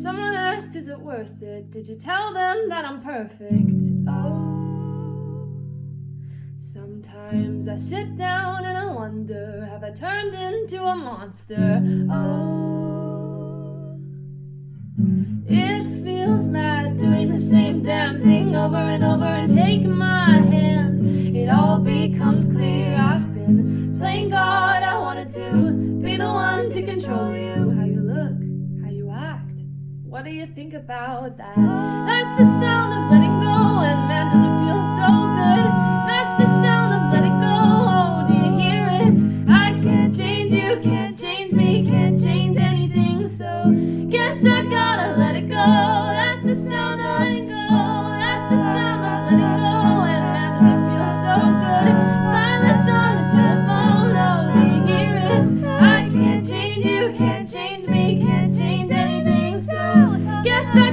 Someone asked, is it worth it? Did you tell them that I'm perfect? Oh, sometimes I sit down and I wonder, have I turned into a monster? Oh, it feels mad doing the same damn thing over and over and taking my hand. It all becomes clear, I've been playing God. I wanted to be the one to control you. How you look, how you act, what do you think about that? That's the sound of letting go, and man, does it feel so good. That's the sound of letting go, oh, do you hear it? I can't change you, can't change me, can't change anything, so guess I gotta let it go. That's the sound of letting go, that's the sound of letting go, and man, does it feel so good. Silence on the telephone, oh, do you hear it? I can't change you, can't change me, can't change anything, so guess I